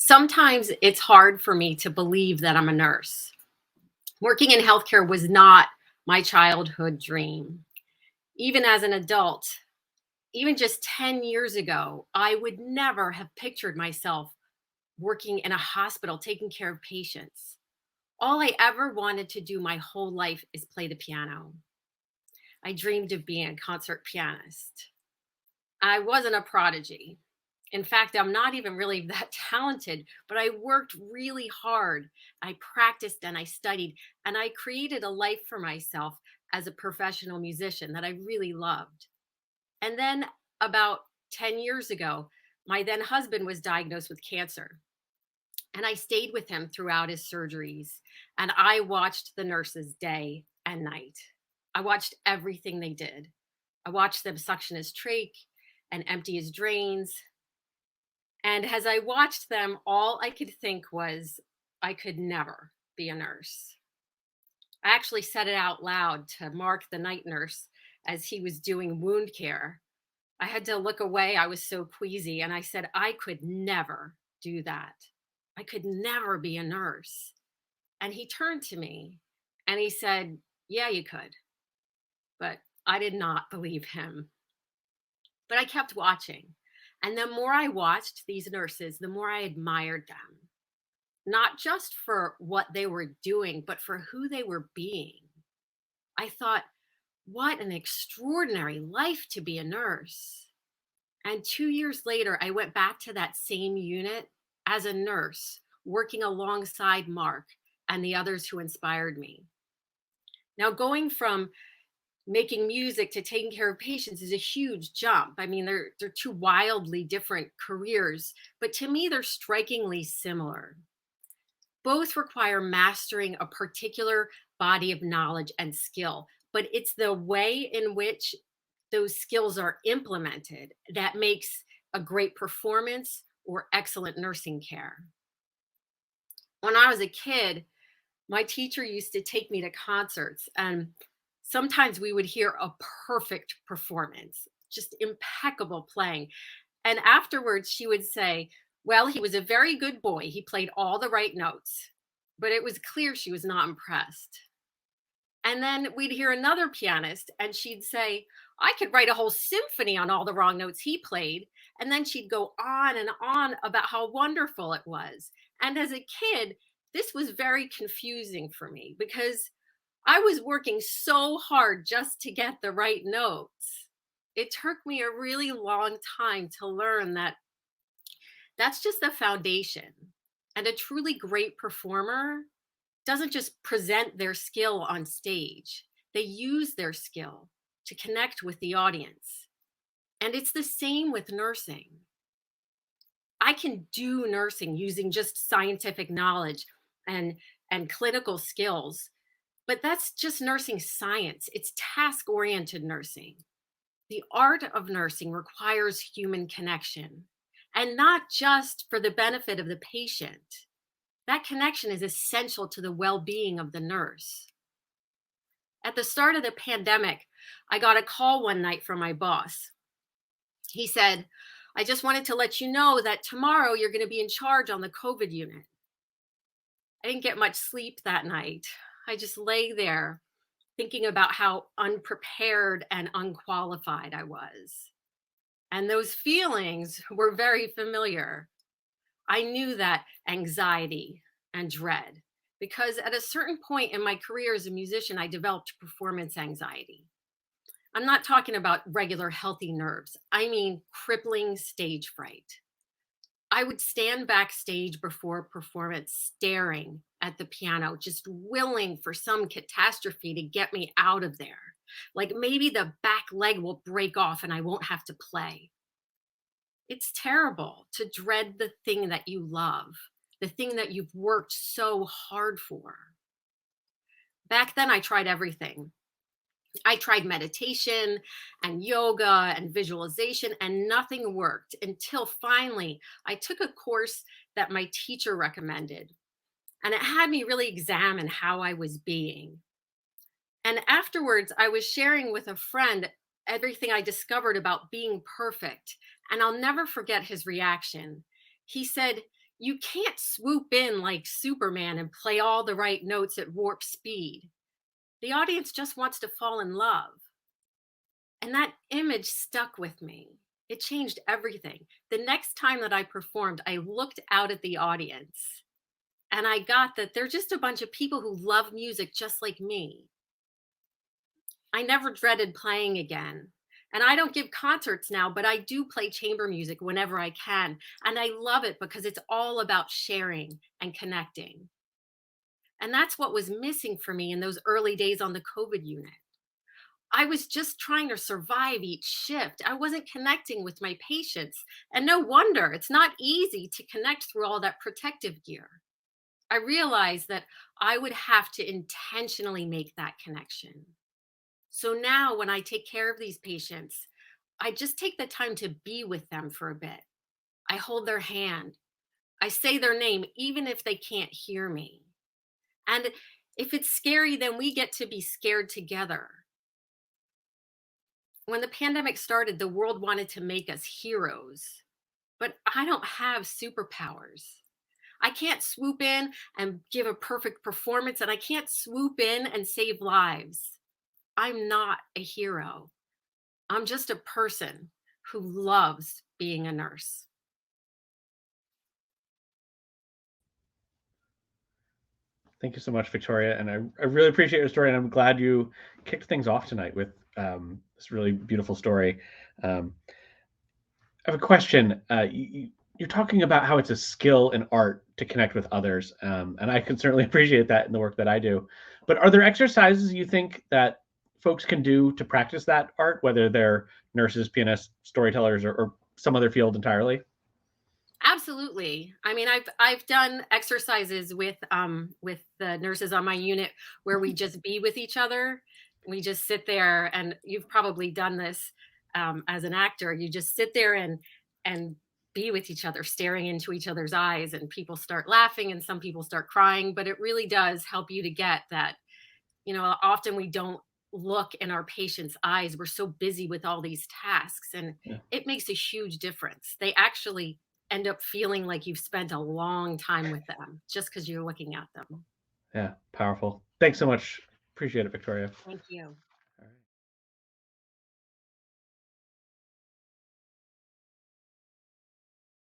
Sometimes it's hard for me to believe that I'm a nurse. Working in healthcare was not my childhood dream. Even as an adult, even just 10 years ago, I would never have pictured myself working in a hospital taking care of patients. All I ever wanted to do my whole life is play the piano. I dreamed of being a concert pianist. I wasn't a prodigy. In fact, I'm not even really that talented, but I worked really hard. I practiced and I studied, and I created a life for myself as a professional musician that I really loved. And then about 10 years ago, my then husband was diagnosed with cancer, and I stayed with him throughout his surgeries, and I watched the nurses day and night. I watched everything they did. I watched them suction his trach and empty his drains, and as I watched them, all I could think was, I could never be a nurse. I actually said it out loud to Mark, the night nurse, as he was doing wound care. I had to look away. I was so queasy. And I said, I could never do that. I could never be a nurse. And he turned to me and he said, yeah, you could. But I did not believe him. But I kept watching. And the more I watched these nurses, the more I admired them, not just for what they were doing, but for who they were being. I thought, what an extraordinary life to be a nurse. And 2 years later, I went back to that same unit as a nurse, working alongside Mark and the others who inspired me. Now, going from making music to taking care of patients is a huge jump. I mean, they're two wildly different careers, but to me, they're strikingly similar. Both require mastering a particular body of knowledge and skill, but it's the way in which those skills are implemented that makes a great performance or excellent nursing care. When I was a kid, my teacher used to take me to concerts, and sometimes we would hear a perfect performance, just impeccable playing. And afterwards, she would say, well, he was a very good boy. He played all the right notes, but it was clear she was not impressed. And then we'd hear another pianist, and she'd say, I could write a whole symphony on all the wrong notes he played. And then she'd go on and on about how wonderful it was. And as a kid, this was very confusing for me because I was working so hard just to get the right notes. It took me a really long time to learn that that's just the foundation. And a truly great performer doesn't just present their skill on stage, they use their skill to connect with the audience. And it's the same with nursing. I can do nursing using just scientific knowledge and, and clinical skills, but that's just nursing science. It's task oriented nursing. The art of nursing requires human connection, and not just for the benefit of the patient. That connection is essential to the well being of the nurse. At the start of the pandemic, I got a call one night from my boss. He said, I just wanted to let you know that tomorrow you're going to be in charge on the COVID unit. I didn't get much sleep that night. I just lay there thinking about how unprepared and unqualified I was. And those feelings were very familiar. I knew that anxiety and dread because at a certain point in my career as a musician, I developed performance anxiety. I'm not talking about regular healthy nerves. I mean crippling stage fright. I would stand backstage before a performance staring at the piano, just willing for some catastrophe to get me out of there. Like maybe the back leg will break off and I won't have to play. It's terrible to dread the thing that you love, the thing that you've worked so hard for. Back then, I tried everything. I tried meditation and yoga and visualization, and nothing worked until finally I took a course that my teacher recommended. And it had me really examine how I was being. And afterwards, I was sharing with a friend everything I discovered about being perfect. And I'll never forget his reaction. He said, You can't swoop in like Superman and play all the right notes at warp speed. The audience just wants to fall in love. And that image stuck with me. It changed everything. The next time that I performed, I looked out at the audience and I got that they're just a bunch of people who love music just like me. I never dreaded playing again. And I don't give concerts now, but I do play chamber music whenever I can. And I love it because it's all about sharing and connecting. And that's what was missing for me in those early days on the COVID unit. I was just trying to survive each shift. I wasn't connecting with my patients. And no wonder it's not easy to connect through all that protective gear. I realized that I would have to intentionally make that connection. So now when I take care of these patients, I just take the time to be with them for a bit. I hold their hand. I say their name, even if they can't hear me. And if it's scary, then we get to be scared together. When the pandemic started, the world wanted to make us heroes, but I don't have superpowers. I can't swoop in and give a perfect performance, and I can't swoop in and save lives. I'm not a hero. I'm just a person who loves being a nurse. Thank you so much, Victoria. And I really appreciate your story. And I'm glad you kicked things off tonight with this really beautiful story. Um, I have a question. You're talking about how it's a skill and art to connect with others. And I can certainly appreciate that in the work that I do. But are there exercises you think that folks can do to practice that art, whether they're nurses, pianists, storytellers, or some other field entirely? Absolutely. I mean, I've done exercises with the nurses on my unit where we just be with each other. We just sit there, and you've probably done this as an actor. You just sit there and be with each other, staring into each other's eyes, and people start laughing, and some people start crying. But it really does help you to get that. Often we don't look in our patients' eyes. We're so busy with all these tasks, and Yeah. it makes a huge difference. They actually end up feeling like you've spent a long time with them just because you're looking at them. Yeah. Powerful. Thanks so much. Appreciate it, Victoria. Thank you.